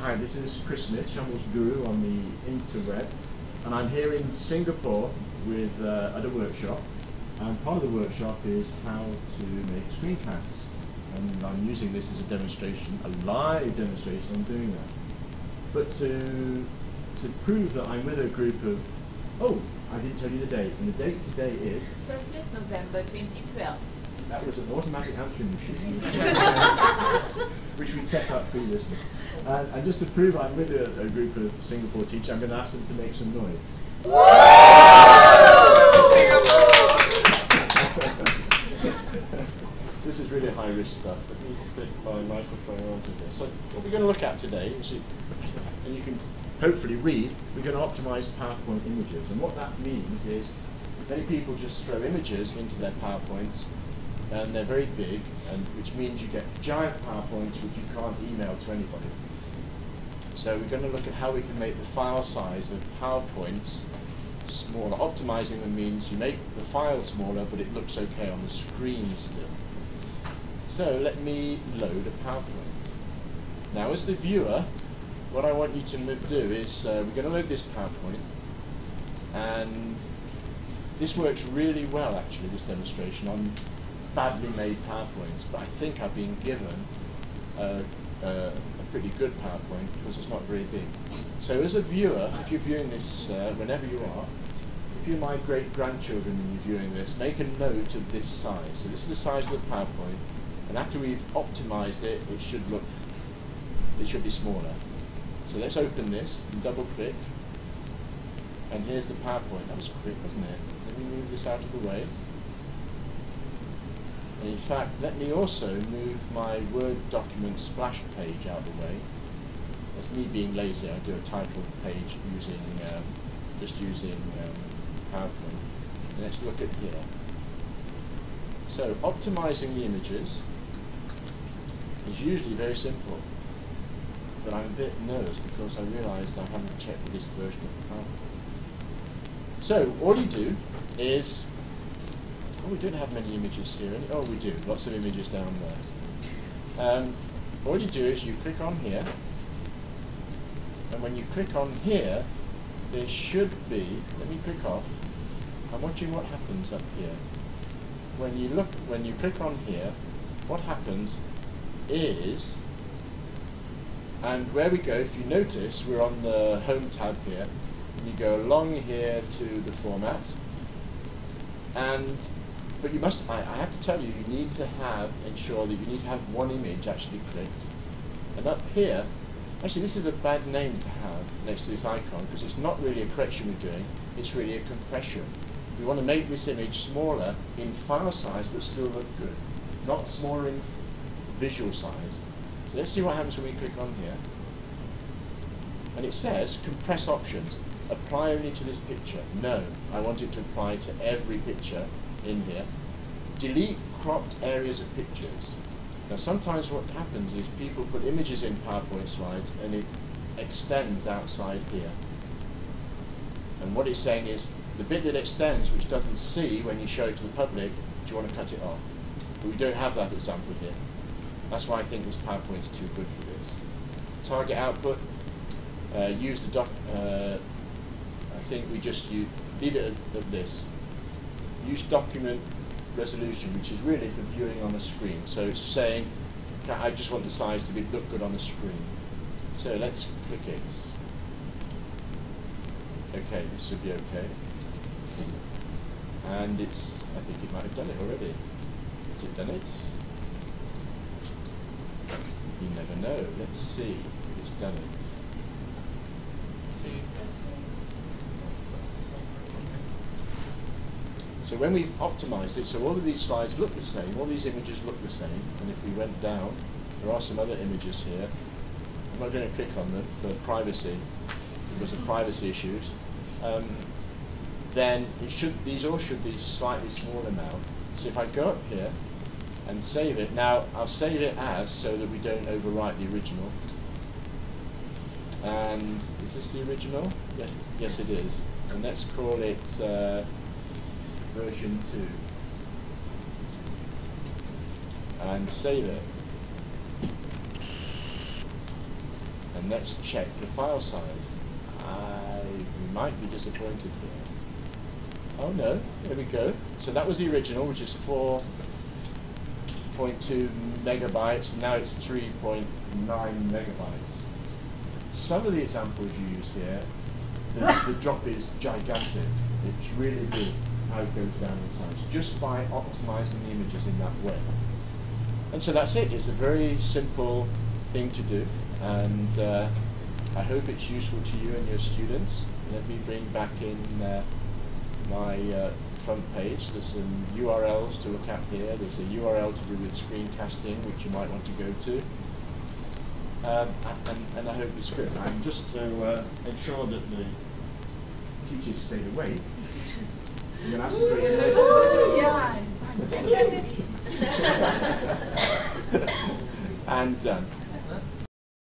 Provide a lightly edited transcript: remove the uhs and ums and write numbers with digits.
Hi, this is Chris Smith, Shambles Guru on the interweb, and I'm here in Singapore at a workshop, and part of the workshop is how to make screencasts, and I'm using this as a demonstration, a live demonstration on doing that. But to prove that I'm with a group of, oh, I didn't tell you the date, and the date today is 30th November 2012. That was an automatic answering machine, which we set up previously. And just to prove I'm with a group of Singapore teachers, I'm going to ask them to make some noise. This is really high-risk stuff. Let me put my microphone onto this. So what we're going to look at today is, and you can hopefully read, we're going to optimize PowerPoint images. And what that means is many people just throw images into their PowerPoints, and they're very big, and which means you get giant PowerPoints which you can't email to anybody. So we're going to look at how we can make the file size of PowerPoints smaller. Optimizing them means you make the file smaller, but it looks okay on the screen still. So let me load a PowerPoint. Now as the viewer, what I want you to do is, we're going to load this PowerPoint, and this works really well actually, this demonstration, on badly made PowerPoints, but I think I've been given a pretty good PowerPoint because it's not very big. So as a viewer, if you're viewing this whenever you are, if you're my great-grandchildren and you're viewing this, make a note of this size. So this is the size of the PowerPoint, and after we've optimized it, it should be smaller. So let's open this and double-click, and here's the PowerPoint. That was quick, wasn't it? Let me move this out of the way. And in fact, let me also move my Word document splash page out of the way. That's me being lazy. I do a title page using just using PowerPoint. And let's look at here. So optimizing the images is usually very simple, but I'm a bit nervous because I realised I haven't checked this version of PowerPoint. So all you do is, oh, we don't have many images here. Oh, we do. Lots of images down there. All you do is you click on here, and when you click on here, there should be, let me click off. I'm watching what happens up here. When you click on here, what happens is, and where we go, if you notice, we're on the Home tab here, and you go along here to the Format, but you must, I have to tell you, you need to ensure that you need to have one image actually clicked. And up here, actually this is a bad name to have next to this icon, because it's not really a correction we're doing, it's really a compression. We want to make this image smaller in file size, but still look good. Not smaller in visual size. So let's see what happens when we click on here. And it says, compress options. Apply only to this picture. No, I want it to apply to every picture in here. Delete cropped areas of pictures. Now sometimes what happens is people put images in PowerPoint slides and it extends outside here. And what it's saying is, the bit that extends, which doesn't see when you show it to the public, do you want to cut it off? But we don't have that example here. That's why I think this PowerPoint is too good for this. Target output, use the I think we just leave it at this. Use document resolution, which is really for viewing on the screen. So it's saying, I just want the size to look good on the screen. So let's click it. Okay, this should be okay. And I think it might have done it already. Has it done it? You never know. Let's see if it's done it. So when we've optimized it, so all of these slides look the same, all these images look the same, and if we went down, there are some other images here. I'm not going to click on them for privacy, because of privacy issues. Then these all should be slightly smaller now. So if I go up here and save it, now I'll save it as so that we don't overwrite the original. And is this the original? Yeah, yes it is. And let's call it version 2. And save it. And let's check the file size. We might be disappointed here. Oh no, there we go. So that was the original, which is 4.2 megabytes, and now it's 3.9 megabytes. Some of the examples you use here, the drop is gigantic. It's really good how it goes down in size, just by optimizing the images in that way. And so that's it. It's a very simple thing to do, and I hope it's useful to you and your students. Let me bring back in my front page. There's some URLs to look at here. There's a URL to do with screencasting, which you might want to go to. And I hope it's good. And just to ensure that the teachers stayed awake, I'm going to ask the Yeah. and